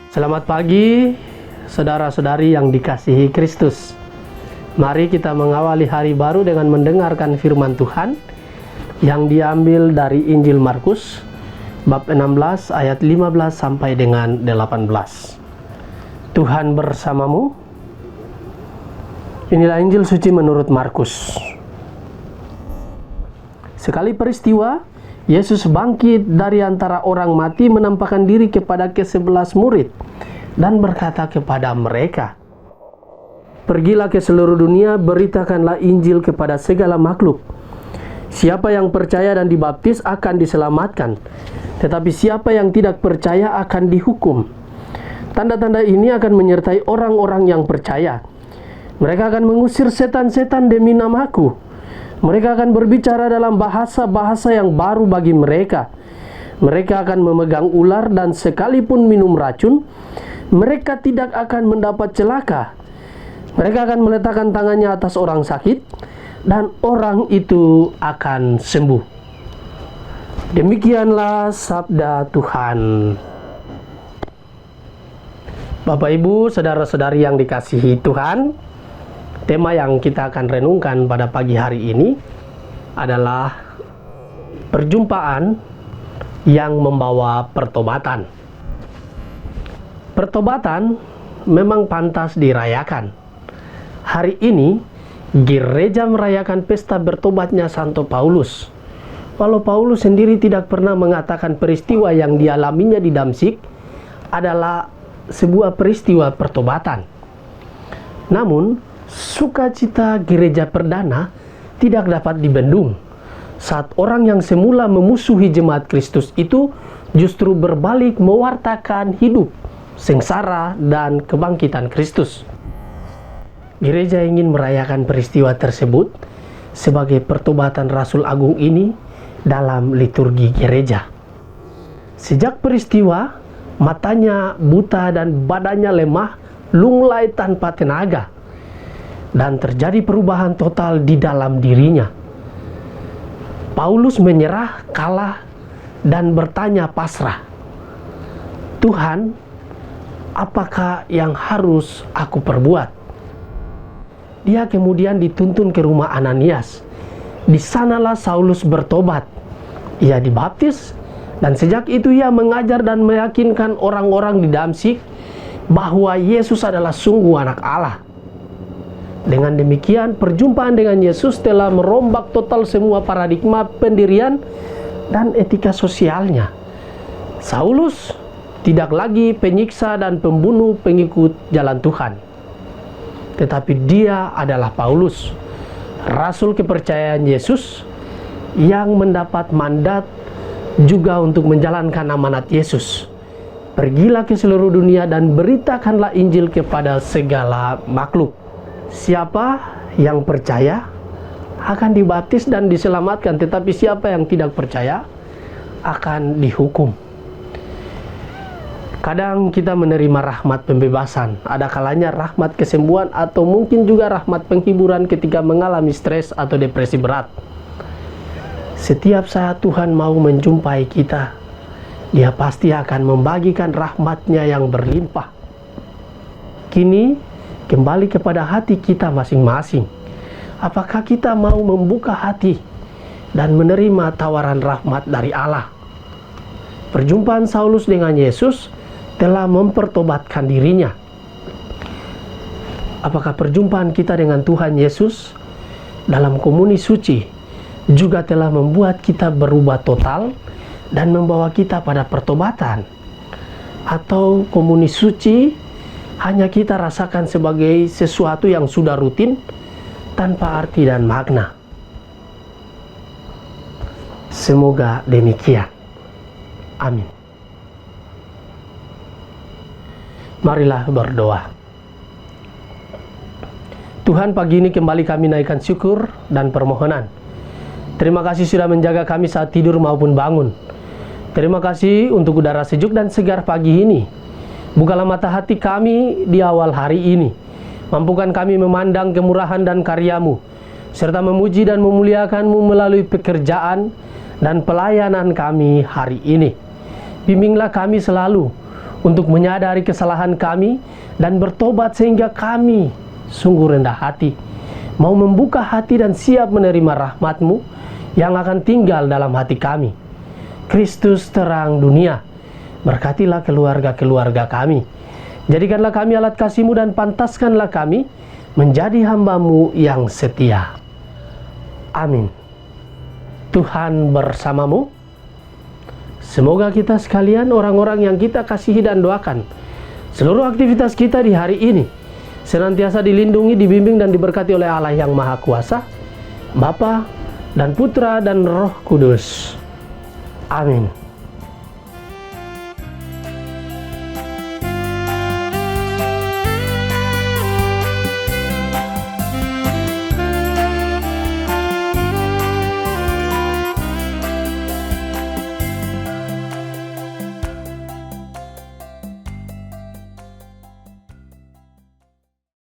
Selamat pagi, saudara-saudari yang dikasihi Kristus. Mari kita mengawali hari baru dengan mendengarkan firman Tuhan yang diambil dari Injil Markus bab 16 ayat 15 sampai dengan 18. Tuhan bersamamu. Inilah Injil suci menurut Markus. Sekali peristiwa, Yesus bangkit dari antara orang mati, menampakkan diri kepada ke-11 murid dan berkata kepada mereka, "Pergilah ke seluruh dunia, beritakanlah Injil kepada segala makhluk. Siapa yang percaya dan dibaptis akan diselamatkan, tetapi siapa yang tidak percaya akan dihukum. Tanda-tanda ini akan menyertai orang-orang yang percaya. Mereka akan mengusir setan-setan demi namaku. Mereka akan berbicara dalam bahasa-bahasa yang baru bagi mereka. Mereka akan memegang ular dan sekalipun minum racun, mereka tidak akan mendapat celaka. Mereka akan meletakkan tangannya atas orang sakit dan orang itu akan sembuh." Demikianlah sabda Tuhan. Bapak, Ibu, saudara-saudari yang dikasihi Tuhan, tema yang kita akan renungkan pada pagi hari ini adalah perjumpaan yang membawa pertobatan. Pertobatan memang pantas dirayakan. Hari ini gereja merayakan pesta bertobatnya Santo Paulus. Walau Paulus sendiri tidak pernah mengatakan peristiwa yang dialaminya di Damsyik adalah sebuah peristiwa pertobatan. Namun, sukacita gereja perdana tidak dapat dibendung saat orang yang semula memusuhi jemaat Kristus itu justru berbalik mewartakan hidup, sengsara, dan kebangkitan Kristus. Gereja ingin merayakan peristiwa tersebut sebagai pertobatan Rasul Agung ini dalam liturgi gereja. Sejak peristiwa, matanya buta dan badannya lemah, lunglai tanpa tenaga, dan terjadi perubahan total di dalam dirinya. Paulus menyerah, kalah, dan bertanya pasrah, "Tuhan, apakah yang harus aku perbuat?" Dia kemudian dituntun ke rumah Ananias. Di sanalah Saulus bertobat. Ia dibaptis, dan sejak itu ia mengajar dan meyakinkan orang-orang di Damsyik bahwa Yesus adalah sungguh anak Allah. Dengan demikian, perjumpaan dengan Yesus telah merombak total semua paradigma pendirian dan etika sosialnya. Saulus tidak lagi penyiksa dan pembunuh pengikut jalan Tuhan, tetapi dia adalah Paulus, rasul kepercayaan Yesus yang mendapat mandat juga untuk menjalankan amanat Yesus. Pergilah ke seluruh dunia dan beritakanlah Injil kepada segala makhluk. Siapa yang percaya akan dibaptis dan diselamatkan, tetapi siapa yang tidak percaya akan dihukum. Kadang kita menerima rahmat pembebasan, ada kalanya rahmat kesembuhan, atau mungkin juga rahmat penghiburan ketika mengalami stres atau depresi berat. Setiap saat Tuhan mau menjumpai kita, Dia pasti akan membagikan rahmat-Nya yang berlimpah. Kini kembali kepada hati kita masing-masing. Apakah kita mau membuka hati dan menerima tawaran rahmat dari Allah? Perjumpaan Saulus dengan Yesus telah mempertobatkan dirinya. Apakah perjumpaan kita dengan Tuhan Yesus dalam komuni suci juga telah membuat kita berubah total dan membawa kita pada pertobatan? Atau komuni suci hanya kita rasakan sebagai sesuatu yang sudah rutin tanpa arti dan makna? Semoga demikian. Amin. Marilah berdoa. Tuhan, pagi ini kembali kami naikkan syukur dan permohonan. Terima kasih sudah menjaga kami saat tidur maupun bangun. Terima kasih untuk udara sejuk dan segar pagi ini. Bukalah mata hati kami di awal hari ini. Mampukan kami memandang kemurahan dan karya-Mu, serta memuji dan memuliakan-Mu melalui pekerjaan dan pelayanan kami hari ini. Bimbinglah kami selalu untuk menyadari kesalahan kami dan bertobat sehingga kami sungguh rendah hati, mau membuka hati dan siap menerima rahmat-Mu yang akan tinggal dalam hati kami. Kristus terang dunia, berkatilah keluarga-keluarga kami. Jadikanlah kami alat kasih-Mu dan pantaskanlah kami menjadi hamba-Mu yang setia. Amin. Tuhan bersamamu. Semoga kita sekalian, orang-orang yang kita kasihi dan doakan, seluruh aktivitas kita di hari ini senantiasa dilindungi, dibimbing dan diberkati oleh Allah yang Maha Kuasa, Bapa dan Putra dan Roh Kudus. Amin.